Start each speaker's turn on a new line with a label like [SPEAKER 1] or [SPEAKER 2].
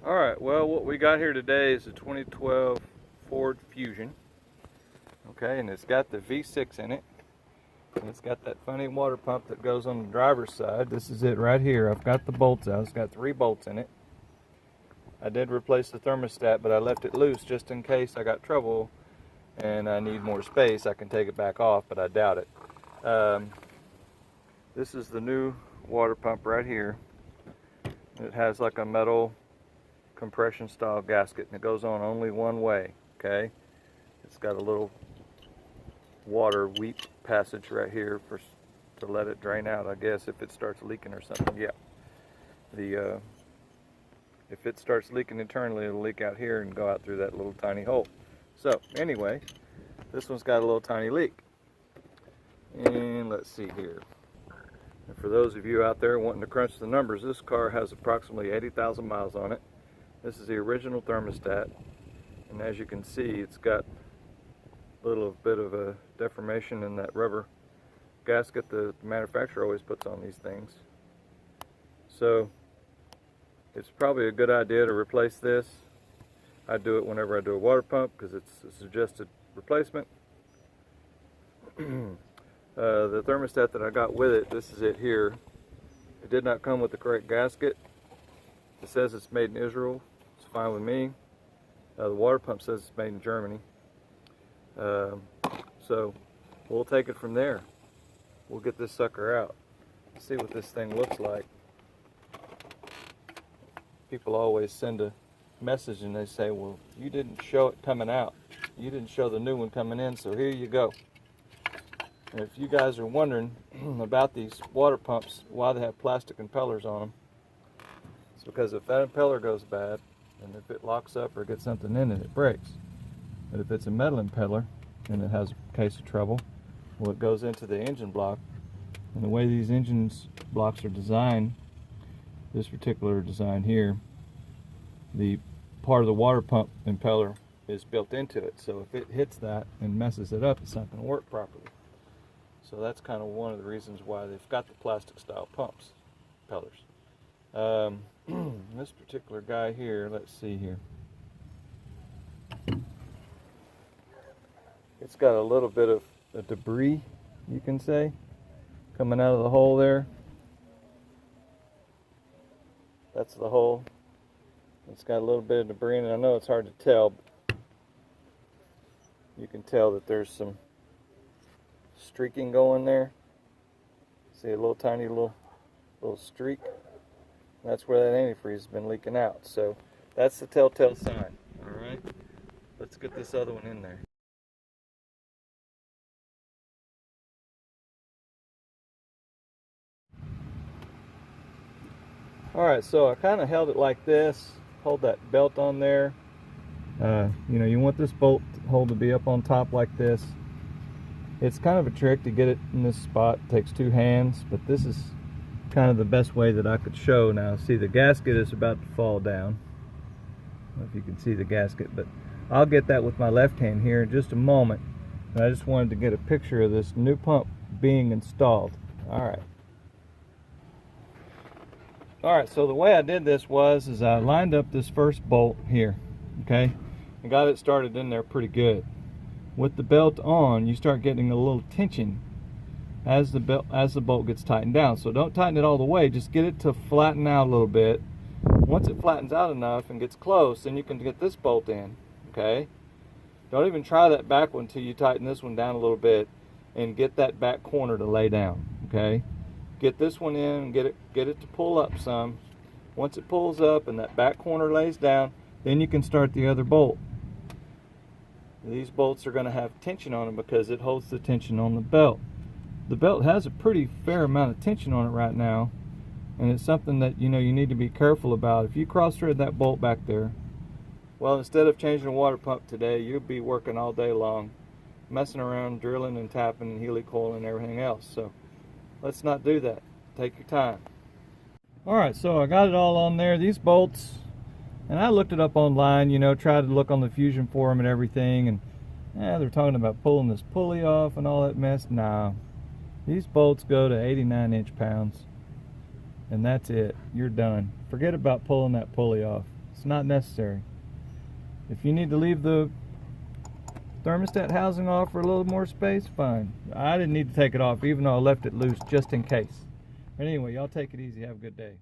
[SPEAKER 1] Alright, well, what we got here today is a 2012 Ford Fusion. Okay, and it's got the V6 in it. And it's got that funny water pump that goes on the driver's side. This is it right here. I've got the bolts out. It's got 3 bolts in it. I did replace the thermostat, but I left it loose just in case I got trouble and I need more space. I can take it back off, but I doubt it. This is the new water pump right here. It has like a metal compression style gasket, and it goes on only one way. Okay, it's got a little water weep passage right here to let it drain out, I guess, if it starts leaking or something. Yeah, if it starts leaking internally, it'll leak out here and go out through that little tiny hole. So anyway, this one's got a little tiny leak, and let's see here. And for those of you out there wanting to crunch the numbers, this car has approximately 80,000 miles on it. This is the original thermostat, and as you can see, it's got a little bit of a deformation in that rubber gasket the manufacturer always puts on these things. So it's probably a good idea to replace this. I do it whenever I do a water pump because it's a suggested replacement. The thermostat that I got with it, this is it here. It did not come with the correct gasket. It says it's made in Israel. It's fine with me. The water pump says it's made in Germany. So we'll take it from there. We'll get this sucker out. See what this thing looks like. People always send a message and they say, well, you didn't show it coming out. You didn't show the new one coming in, so here you go. And if you guys are wondering about these water pumps, why they have plastic impellers on them, it's because if that impeller goes bad, and if it locks up or gets something in it, it breaks. But if it's a metal impeller and it has a case of trouble, well, it goes into the engine block. And the way these engine blocks are designed, this particular design here, the part of the water pump impeller is built into it. So if it hits that and messes it up, it's not going to work properly. So that's kind of one of the reasons why they've got the plastic style pumps, impellers. This particular guy here, let's see here. It's got a little bit of a debris, you can say, coming out of the hole there. That's the hole. It's got a little bit of debris in it. I know it's hard to tell, but you can tell that there's some streaking going there. See a little tiny little streak? That's where that antifreeze has been leaking out. So that's the telltale sign. Alright, let's get this other one in there. Alright, so I kind of held it like this. Hold that belt on there. You know, you want this bolt hole to be up on top like this. It's kind of a trick to get it in this spot. It takes 2 hands, but this is kind of the best way that I could show. Now, see, the gasket is about to fall down. I don't know if you can see the gasket, but I'll get that with my left hand here in just a moment. And I just wanted to get a picture of this new pump being installed. Alright, so the way I did this is I lined up this first bolt here, okay, and got it started in there pretty good. With the belt on, you start getting a little tension as the bolt gets tightened down. So don't tighten it all the way, just get it to flatten out a little bit. Once it flattens out enough and gets close, then you can get this bolt in, okay? Don't even try that back one until you tighten this one down a little bit and get that back corner to lay down, okay? Get this one in and get it to pull up some. Once it pulls up and that back corner lays down, then you can start the other bolt. These bolts are going to have tension on them because it holds the tension on the belt. The belt has a pretty fair amount of tension on it right now, and it's something that you need to be careful about. If you cross thread that bolt back there, well, instead of changing a water pump today, you'll be working all day long messing around, drilling and tapping and helicoiling and everything else. So let's not do that. Take your time. Alright, so I got it all on there. These bolts, and I looked it up online, tried to look on the Fusion forum and everything, and they're talking about pulling this pulley off and all that mess. Nah, these bolts go to 89 inch-pounds, and that's it. You're done. Forget about pulling that pulley off. It's not necessary. If you need to leave the thermostat housing off for a little more space, fine. I didn't need to take it off, even though I left it loose just in case. But anyway, y'all take it easy. Have a good day.